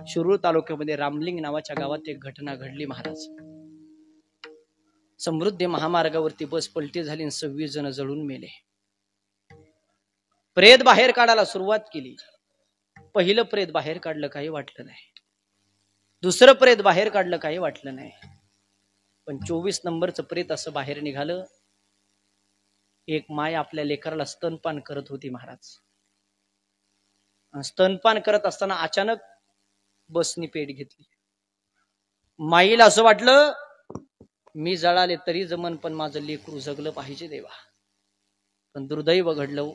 शिरूर तालुक्यामध्ये रामलिंग नावाच्या गावात एक घटना घडली महाराज. समृद्धी महामार्गावरती बस पलटी झाली आणि 26 जण जळून मेले. प्रेत बाहेर काढायला सुरुवात केली. पहिलं प्रेत बाहेर काढलं, काही वाटलं नाही. दुसरं प्रेत बाहेर काढलं, काही वाटलं नाही. पण 24 नंबरचं प्रेत असं बाहेर निघालं. एक माय आपल्या लेकराला स्तनपान करत होती महाराज. स्तनपान करत असताना अचानक बसनी पेट घेतली. माईला असं वाटलं मी जळाले तरी जमन, पण माझं लेकरू जगलं पाहिजे देवा. पण दुर्दैव घडलं,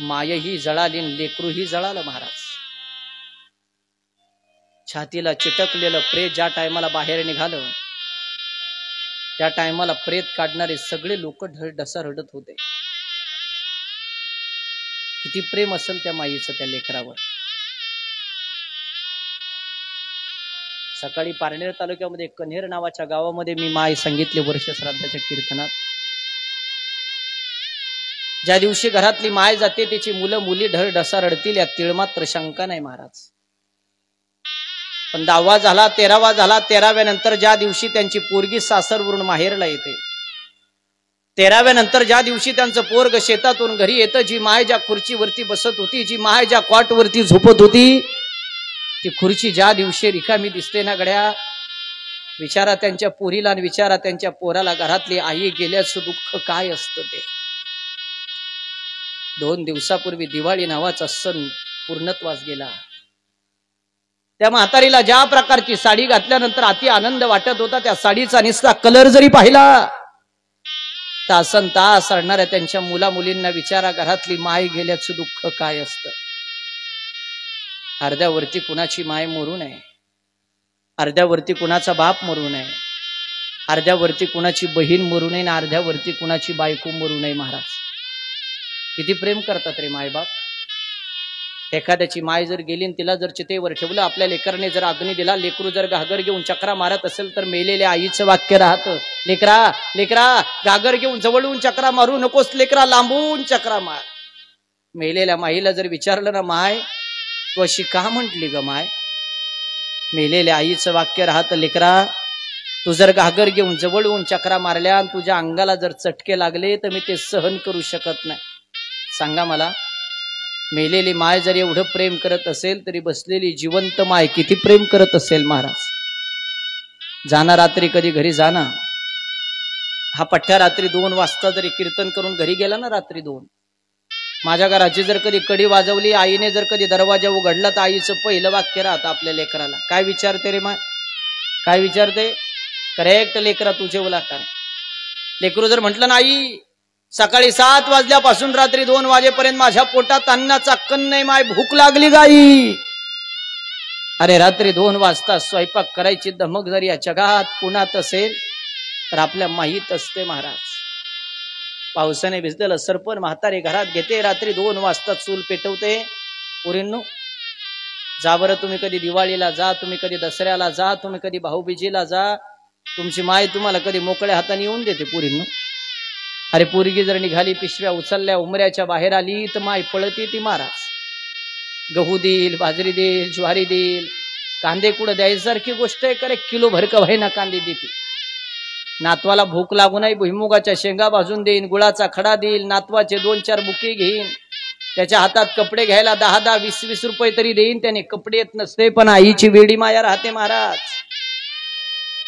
मायही जळाली, लेकरूही जळालं महाराज. छातीला चिटकलेलं प्रेत ज्या टायमाला बाहेर निघालं, त्या टायमाला प्रेत काढणारे सगळे लोक ढसा रडत होते. किती प्रेम असेल त्या माईचं त्या लेकरावर. सकाळी पारनेर तालुक्यामध्ये कन्हेर नावाच्या गावामध्ये मी माय सांगितले वर्ष श्राद्धाच्या कीर्तनात. ज्या दिवशी घरातली माय जाते त्याची मुलं मुली ढसा रडतील यात तिळमात्र शंका नाही महाराज. पण 10वा झाला, 13वा झाला, 13व्या नंतर ज्या दिवशी त्यांची पोरगी सासरवरून माहेरला येते, 13व्या नंतर ज्या दिवशी त्यांचं पोरग शेतातून घरी येतं, जी माय ज्या खुर्चीवरती बसत होती, जी माय ज्या कॉटवरती झोपत होती, ती खुर्ची ज्या दिवशी रिकामी दिसते ना गड्या, विचारा त्यांच्या पोरीला आणि विचारा त्यांच्या पोराला घरातली आई गेल्याचं दुःख काय असतं ते. 2 दिवसापूर्वी दिवाळी नावाचा सण पूर्णत्वास गेला. त्या म्हातारीला ज्या प्रकारची साडी घातल्यानंतर अति आनंद वाटत होता, त्या साडीचा निस्ता कलर जरी पाहिला, तासन तास रडणाऱ्या त्यांच्या मुला मुलींना विचारा घरातली माय गेल्याचं दुःख काय असतं. अर्ध्यावरती कुणाची माय मरू नये, अर्ध्यावरती कुणाचा बाप मरू नये, अर्ध्यावरती कुणाची बहीण मरू नये, आणि अर्ध्यावरती कुणाची बायको मरू नये महाराज. किती प्रेम करतात रे माय बाप. एखाद्याची माय जर गेली आणि तिला जर चितेवर ठेवलं, आपल्या लेकराने जर अग्नी दिला, लेकरू जर घागर घेऊन चक्रा मारत असेल तर मेलेल्या आईचं वाक्य राहतं, लेकरा लेकरा घागर घेऊन जवळून चक्रा मारू नकोस, लेकरा लांबून चक्रा मार. मेलेल्या माईला जर विचारलं ना, माय तू अशी का म्हटली ग माय, मेलेल्या आईचं वाक्य राहतं, लेकरा तू जर घागर घेऊन जवळून चक्रा मारल्या आणि तुझ्या अंगाला जर चटके लागले तर मी ते सहन करू शकत नाही. सांगा मला, मेलेली माय जर एवढं प्रेम करत असेल तरी बसलेली जिवंत माय किती प्रेम करत असेल महाराज. जाना रात्री कधी घरी जाना, हा पठ्ठ्या रात्री 2 वाजता जरी कीर्तन करून घरी गेला ना, रात्री 2, माझ्या घराची जर कधी कडी वाजवली, आईने जर कधी दरवाजा उघडला, तर आईचं पहिलं वाक्य राहतं आपल्या लेकराला. काय विचारते रे माय, काय विचारते? करेक्ट लेकरा तू जेवला का? लेकरू जर म्हटलं ना, आई सकाळी 7 वाजल्यापासून रात्री 2 वाजेपर्यंत माझ्या पोटात अन्नाचा कण नाही, माय भूक लागली गाई. अरे रात्री 2 वाजता स्वयंपाक करायची धमक जर या जगात कुणात असेल तर आपल्या माहीत असते महाराज. पावसाने भिजलेलं सरपण म्हातारे घरात घेते, रात्री 2 वाजता चूल पेटवते. पोरींनो जा बरं, तुम्ही कधी दिवाळीला जा, तुम्ही कधी दसऱ्याला जा, तुम्ही कधी भाऊबीजेला जा, तुमची माय तुम्हाला कधी मोकळ्या हाताने येऊन देते पोरींनो. अरे पोरगी जर निघाली, पिशव्या उचलल्या, उमऱ्याच्या बाहेर आली तर माय पळती ती महाराज. गहू देईल, बाजरी देईल, ज्वारी देईल, कांदे कुठं द्यायसारखी गोष्ट आहे. करे किलो भर का व्हायना कांदे देते. नातवाला भूक लागू नये, भुईमुगाच्या शेंगा भाजून देईन, गुळाचा खडा देईल, नातवाचे 2-4 बुके घेईन, त्याच्या हातात कपडे घ्यायला 10-10, 20-20 रुपये तरी देईन. त्याने कपडे येत नसते, पण आईची वेडी माया राहते महाराज.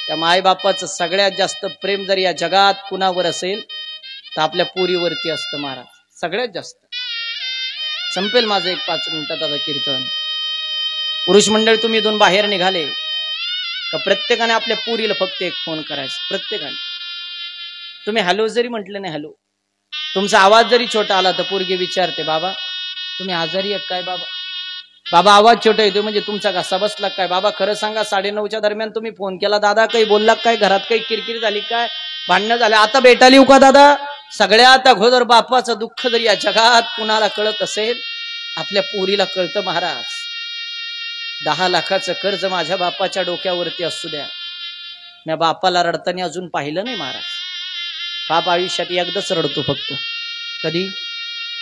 त्या मायबापाचं सगळ्यात जास्त प्रेम जर या जगात कुणावर असेल तर आपल्या पोरीवरती असतं महाराज, सगळ्यात जास्त. संपेल माझं एक 5 मिनिटात आता कीर्तन. पुरुष मंडळ तुम्ही इथून बाहेर निघाले का प्रत्येकाने आपल्या पोरीला फक्त एक फोन करायचा. प्रत्येकाने तुम्ही हॅलो जरी म्हटलं नाही, हॅलो, तुमचा आवाज जरी छोटा आला तर पोरगी विचारते, बाबा तुम्ही आजारी आहेत काय? बाबा बाबा आवाज छोटा येतो म्हणजे तुमचा घसा बसला काय? बाबा खरं सांगा 9:30च्या दरम्यान तुम्ही फोन केला, दादा काही बोलला काय? घरात काही किरकिर झाली काय? भांडणं झाले? आता भेटायला येऊ का दादा? सगळ्यात अगोदर बापाचं दुःख जर या जगात कुणाला कळत असेल, आपल्या पोरीला कळतं महाराज. 10 लाखाचं कर्ज माझ्या बापाच्या डोक्यावरती असू द्या, मी बापाला रडताना अजून पाहिलं नाही महाराज. बाप आयुष्यात एकदाच रडतो फक्त. कधी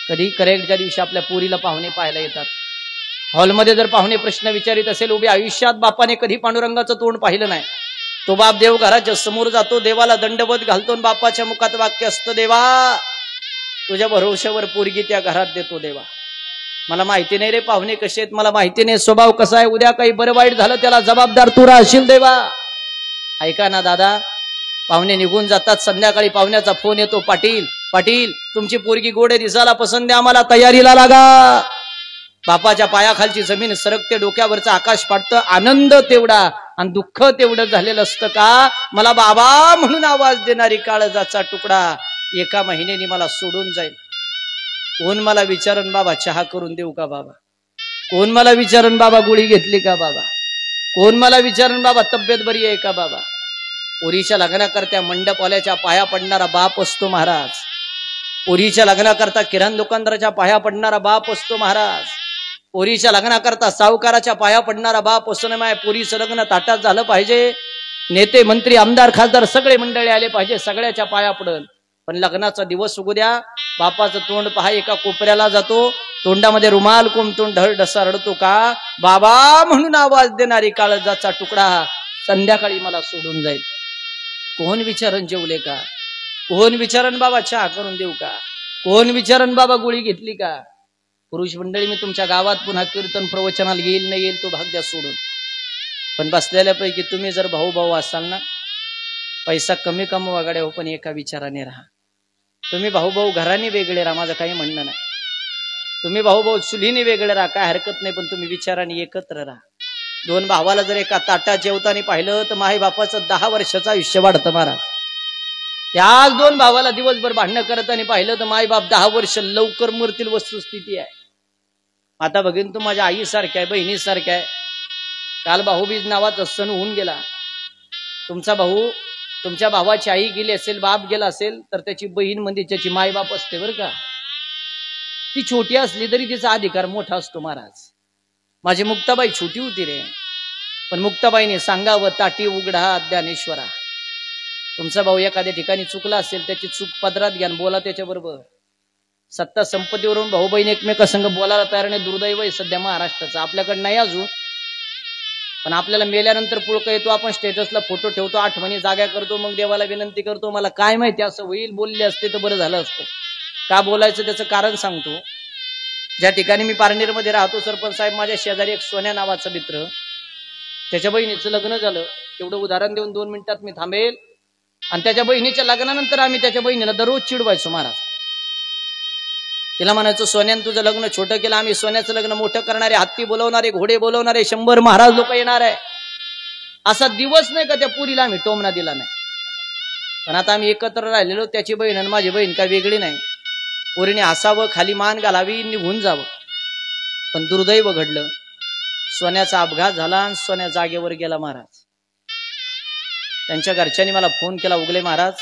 कधी करेक्ट ज्या दिवशी आपल्या पोरीला पाहुणे पाहायला येतात, हॉलमध्ये जर पाहुणे प्रश्न विचारित असेल, उभे आयुष्यात बापाने कधी पांडुरंगाचं तोंड पाहिलं नाही, तो बाप देव घराच्या समोर जातो, देवाला दंडवत घालतो, बापाच्या मुखात वाक्य असतं, देवा तुझ्या भरोश्यावर पोरगी त्या घरात देतो देवा. मला माहिती नाही रे पाहुणे कसे आहेत, मला माहिती नाही स्वभाव कसा आहे, उद्या काही बरं वाईट झालं त्याला जबाबदार तू राहशील देवा. ऐका ना दादा, पाहुणे निघून जातात, संध्याकाळी पाहुण्याचा फोन येतो, पाटील पाटील तुमची पोरगी गोडे दिसायला पसंत आहे, आम्हाला तयारीला लागा. बापाच्या पायाखालची जमीन सरकते, डोक्यावरचं आकाश फाटतं, आनंद तेवढा आणि दुःख तेवढं झालेलं असतं का, मला बाबा म्हणून आवाज देणारी काळजाचा तुकडा 1 महिन्याने मला सोडून जाईल. कोण मला विचारन बाबा चहा करून देऊ का बाबा, कोण मला विचारन बाबा गोळी घेतली का बाबा, कोण मला विचारन बाबा तब्येत बरी आहे का बाबा. पोरीच्या लग्नाकरता मंडपवाल्याच्या पाया पडणारा बाप असतो महाराज, पोरीच्या लग्नाकरता किराणा दुकानदाराच्या पाया पडणारा बाप असतो महाराज, पोरीच्या लग्नाकरता सावकाराच्या पाया पडणारा बाप असतो नाही. पोरीचं लग्न ताटात झालं पाहिजे, नेते मंत्री आमदार खासदार सगळे मंडळी आले पाहिजे, सगळ्याच्या पाया पडल, पण लग्नाचा दिवस उगू द्या, बापाचं तोंड पहा एका कोपऱ्याला जातो, तोंडामध्ये रुमाल कोंबतून ढळ डसा रडतो का, बाबा म्हणून आवाज देणारी काळजाचा तुकडा संध्याकाळी मला सोडून जाईल. कोण विचारन जेवले का, कोण विचारन बाबा चहा करून देऊ का, कोण विचारन बाबा गोळी घेतली का. पुरुष मंडळी, मी तुमच्या गावात पुन्हा कीर्तन प्रवचनाला येईल नाही येईल तो भाग द्या सोडून, पण बसलेल्यापैकी तुम्ही जर भाऊ भाऊ असाल ना, पैसा कमी कमवा गाड्या हो, पण एका विचाराने राहा. तुम्ही भाऊ भाऊ घराने वेगळे राहा, माझं काही म्हणणं नाही, तुम्ही भाऊ भाऊ चुलीने वेगळे राहा, काय हरकत नाही, पण तुम्ही विचाराने एकत्र राहा. 2 भावाला जर एका ताटात जेवताना पाहिलं तर माई बापाचं 10 वर्षाचं आयुष्य वाढतं महाराज. त्याच 2 भावाला दिवसभर भांडणं करताना पाहिलं तर माई बाप 10 वर्ष लवकर मरतील वस्तुस्थिती आहे. आता बघीन तू माझ्या आईसारख्या आहे, बहिणीसारख्या आहे. काल भाऊबीज नावाचा सण होऊन गेला, तुमचा भाऊ तुमच्या भावाची आई गेली असेल, बाप गेला असेल तर त्याची बहीण म्हणजे त्याची माय बाप असते बरं का. ती छोटी असली तरी तिचा अधिकार मोठा असतो महाराज. माझी मुक्ताबाई छोटी होती रे, पण मुक्ताबाईने सांगावं ताटी उघडा ज्ञानेश्वरा. तुमचा भाऊ एखाद्या ठिकाणी चुकला असेल, त्याची चूक पदरात घ्या, बोला त्याच्याबरोबर. सत्ता संपत्तीवरून भाऊ बहीण एकमेकांसंग बोलायला तयार नाही, दुर्दैव आहे सध्या महाराष्ट्राचं. आपल्याकडे नाही अजून, पण आपल्याला मेल्यानंतर पुळका येतो, आपण स्टेटसला फोटो ठेवतो, आठवणी जाग्या करतो, मग देवाला विनंती करतो. मला काय माहिती असं होईल, बोलले असते तर बरं झालं असतं. का बोलायचं त्याचं कारण सांगतो. ज्या ठिकाणी मी पारनेरमध्ये राहतो, सरपंच साहेब माझ्या शेजारी एक सोन्या नावाचा मित्र, त्याच्या बहिणीचं लग्न झालं. एवढं उदाहरण देऊन 2 मिनिटात मी थांबेल. आणि त्याच्या बहिणीच्या लग्नानंतर आम्ही त्याच्या बहिणीला दररोज चिडवायचो महाराज. तिला म्हणायचो, सोन्यानं तुझं लग्न छोटं केलं, आम्ही सोन्याचं लग्न मोठं करणारे, हत्ती बोलवणारे, घोडे बोलवणारे, 100 महाराज लोक येणार आहे. असा दिवस नाही का त्या पुरीला आम्ही टोमना दिला नाही. पण आता आम्ही एकत्र राहिलेलो, त्याची बहीण आणि माझी बहीण काय वेगळी नाही. पोरीने हसावं, खाली मान घालावी, निघून जावं. पण दुर्दैव घडलं, सोन्याचा अपघात झाला आणि सोन्या जागेवर गेला महाराज. त्यांच्या घरच्यांनी मला फोन केला, उगले महाराज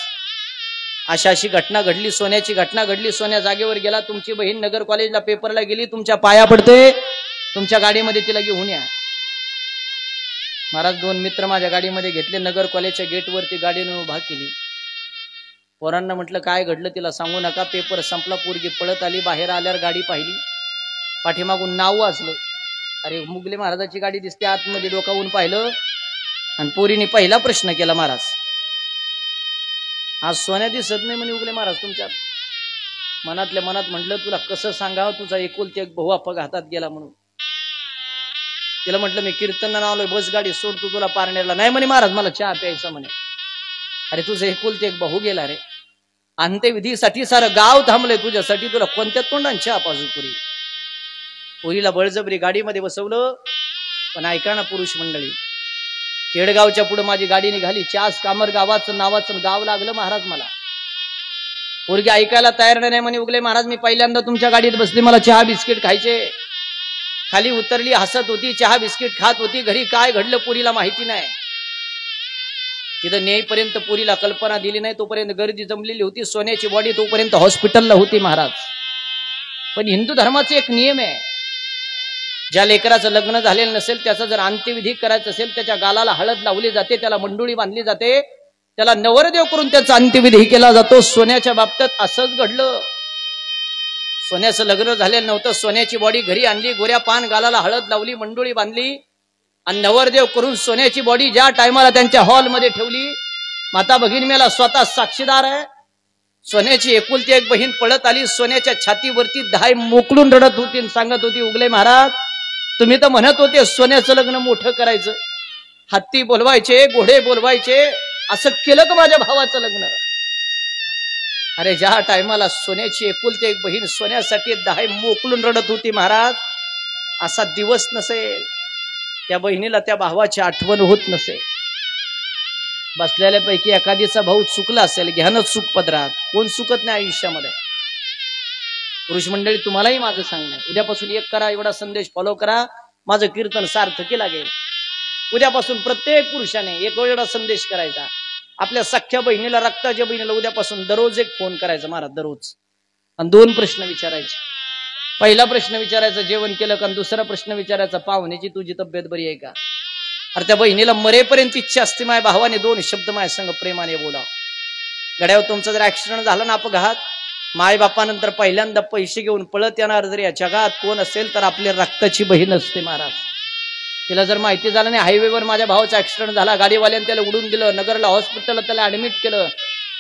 अशी अशी घटना घडली, सोन्याची घटना घडली, सोन्या जागेवर गेला, तुमची बहीण नगर कॉलेजला पेपरला गेली, तुमच्या पाया पडते, तुमच्या गाडीमध्ये तिला घेऊन या. महाराज 2 मित्र माझ्या गाडीमध्ये घेतले, नगर कॉलेजच्या गेटवरती गाडीने उभा केली. पोरांना म्हटलं काय घडलं तिला सांगू नका. पेपर संपला, पोरगी पळत आली, बाहेर आल्यावर गाडी पाहिली, पाठीमागून नाव वाचलं. अरे मुगले महाराजाची गाडी दिसते, आतमध्ये डोकावून पाहिलं आणि पोरीने पहिला प्रश्न केला, महाराज आज सोन्या दिसत नाही म्हणे उगले महाराज तुमच्या. मनातल्या मनात म्हटलं तुला कसं सांगावं, तुझा एकुलती एक भाऊ अपघातात गेला म्हणून. तिला म्हटलं मी कीर्तन आलोय, बस गाडी सोडतो तुला पारनेरला. नाही म्हणे महाराज मला चहा प्यायचा म्हणे. अरे तुझं एकुलती एक भाऊ गेला रे, अंत्यविधीसाठी सारं गाव थांबलंय तुझ्यासाठी, तुला कोणत्या तोंडाने चहा पाजू पुरी. पोरीला बळजबरी गाडीमध्ये बसवलं. पण ऐका ना पुरुष मंडळी, केडगावच्या पुढे माझी गाडी निघाली, चास कामर गावाचं नावाचं गाव लागलं महाराज मला. पोरगी ऐकायला तयार नाही म्हणे उगले महाराज मी पहिल्यांदा तुमच्या गाडीत बसली, मला चहा बिस्किट खायचे. खाली उतरली, हसत होती, चहा बिस्किट खात होती. घरी काय घडलं पुरीला माहिती नाही. तिथं नेईपर्यंत पुरीला कल्पना दिली नाही, तोपर्यंत गर्दी जमलेली होती. सोन्याची बॉडी तोपर्यंत हॉस्पिटलला होती महाराज. पण हिंदू धर्माचा एक नियम आहे, ज्या लेकराचं लग्न झालेलं नसेल त्याचा जर अंत्यविधी करायचं असेल, त्याच्या गालाला हळद लावली जाते, त्याला मंडोळी बांधली जाते, त्याला नवरदेव करून त्याचा अंत्यविधी केला जातो. सोन्याच्या बाबतीत असंच घडलं. सोन्याचं लग्न झालेलं नव्हतं. सोन्याची बॉडी घरी आणली, गोऱ्या पान गालाला हळद लावली, मंडोळी बांधली आणि नवरदेव करून सोन्याची बॉडी ज्या टायमाला त्यांच्या हॉलमध्ये ठेवली, माता भगिनी मेला स्वतः साक्षीदार आहे. सोन्याची एकुलती एक बहीण पळत आली, सोन्याच्या छातीवरती धाय मोकलून रडत होती आणि सांगत होती, उगले महाराज तुम्ही तर म्हणत होते सोन्याचं लग्न मोठं करायचं, हत्ती बोलवायचे, घोडे बोलवायचे, असं केलं का माझ्या भावाचं लग्न? अरे ज्या टायमाला सोन्याची एकुलती एक बहीण सोन्यासाठी धाय मोकलून रडत होती महाराज, असा दिवस नसेल त्या बहिणीला त्या भावाची आठवण होत नसेल. बसलेल्यापैकी एखादीचा भाऊ चुकला असेल, घ्यानं चूक पदरात. कोण चुकत नाही आयुष्यामध्ये. पुरुष मंडळी तुम्हालाही माझं सांगणं आहे, उद्यापासून एक करा, एवढा संदेश फॉलो करा, माझं कीर्तन सार्थकी लागेल. उद्यापासून प्रत्येक पुरुषाने एक एवढा संदेश करायचा. आपल्या सख्ख्या बहिणीला, रक्ताच्या बहिणीला उद्यापासून दररोज एक फोन करायचा महाराज, दररोज. आणि 2 प्रश्न विचारायचे. पहिला प्रश्न विचारायचा जेवण केलं का, दुसरा प्रश्न विचारायचा पाहुण्याची तुझी तब्येत बरी आहे का. अरे त्या बहिणीला मरेपर्यंत इच्छा असते माझ्या भावाने 2 शब्द माझ्या संग प्रेमाने बोलाव. गड्यावर तुमचा जर ऍक्सिडेंट झाला ना, अपघात, माय बापानंतर पहिल्यांदा पैसे घेऊन पळत येणार जर या जगात कोण असेल तर आपल्या रक्ताची बहीण असते महाराज. तिला जर माहिती झालं नाही, हायवेवर माझ्या भावाचा ऍक्सिडेंट झाला, गाडीवाल्याने त्याला उडून दिलं, नगरला हॉस्पिटलला त्याला ऍडमिट केलं.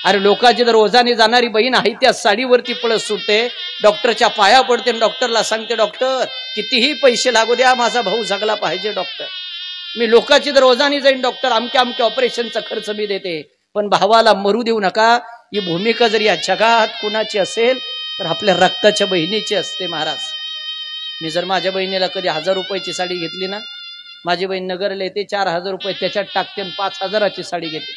अरे लोकांची जर रोजाने जाणारी बहीण आहे त्या साडीवरती पळत सुटते, डॉक्टरच्या पाया पडते, डॉक्टरला सांगते, डॉक्टर कितीही पैसे लागू द्या, माझा भाऊ जगला पाहिजे डॉक्टर. मी लोकांची जर रोजाने जाईन डॉक्टर, अमक्या अमक्या ऑपरेशनचा खर्च मी देते, पण भावाला मरू देऊ नका. ही भूमिका जर या जगात कुणाची असेल तर आपल्या रक्ताच्या बहिणीची असते महाराज. मी जर माझ्या बहिणीला कधी 1000 रुपयाची साडी घेतली ना, माझी बहीण नगरला येते, 4000 रुपये त्याच्यात टाकते, 5000ची साडी घेते.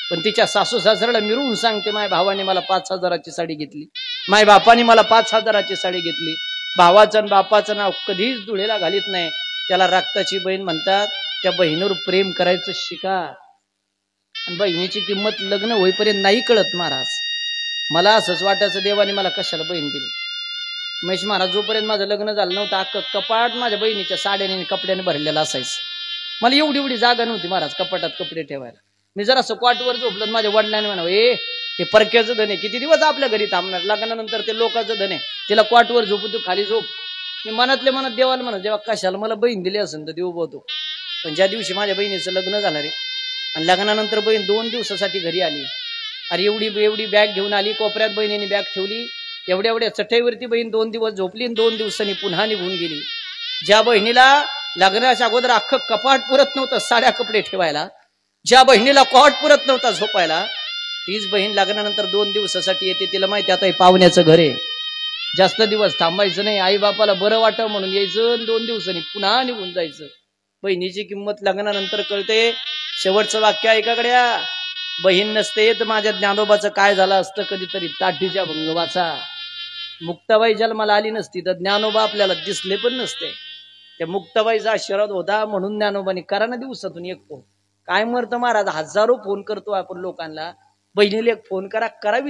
पण तिच्या सासू सासऱ्याला मिळवून सांगते, माझ्या भावाने मला 5000ची साडी घेतली, माझ्या बापाने मला 5000ची साडी घेतली. भावाचं आणि बापाचं नाव कधीच धुळेला घालीत नाही. त्याला रक्ताची बहीण म्हणतात. त्या बहिणीवर प्रेम करायचं शिका. आणि बहिणीची किंमत लग्न होईपर्यंत नाही कळत महाराज. मला असंच वाटायचं, देवाने मला कशाला बहीण दिली. महेश महाराज जोपर्यंत माझं लग्न झालं नव्हतं, अख्खं कपाट माझ्या बहिणीच्या साड्याने कपड्याने भरलेलं असायचं. मला एवढी जागा नव्हती महाराज कपाटात कपडे ठेवायला. मी जरा असं क्वाटवर झोपलं, माझ्या वडिलांनी म्हणावं, ए ते परक्याचं धन आहे, किती दिवस आपल्या घरी थांबणार, लग्नानंतर ते लोकांचं धन आहे, तिला क्वाटवर झोपू, तू खाली झोप. मी मनातले मनात देवाला म्हणत, जेव्हा कशाला मला बहीण दिली असेल तर देऊ बोलतो. पण ज्या दिवशी माझ्या बहिणीचं लग्न झालं रे, आणि लग्नानंतर बहीण 2 दिवसासाठी घरी आली. अरे एवढी बॅग घेऊन आली, कोपऱ्यात बहिणीने बॅग ठेवली, एवढ्या चटईवरती बहीण 2 दिवस झोपली आणि 2 दिवसांनी पुन्हा निघून गेली. ज्या बहिणीला लग्नाच्या अगोदर अख्खं कपाट पुरत नव्हतं साड्या कपडे ठेवायला, ज्या बहिणीला कॉट पुरत नव्हता झोपायला, तीच बहीण लग्नानंतर 2 दिवसासाठी येते. तिला माहिती आता हे पाहुण्याचं घर आहे, जास्त दिवस थांबायचं नाही, आई बापाला बरं वाटावं म्हणून यायचं, 2 दिवसांनी पुन्हा निघून जायचं. बहिणीची किंमत लग्नानंतर कळते. शेवटचं वाक्य ऐकाकड्या, बहीण नसते तर माझ्या ज्ञानोबाचं काय झालं असतं कधीतरी ताटीच्या भंगवाचा. मुक्ताबाई जन्माला आली नसती तर ज्ञानोबा आपल्याला दिसले पण नसते. त्या मुक्ताबाईचा आशीर्वाद होता म्हणून ज्ञानोबाने करा ना दिवसातून एक फोन. काय मरतं महाराज, हजारो फोन करतो आपण लोकांना. बहिणीला एक फोन करा विचार.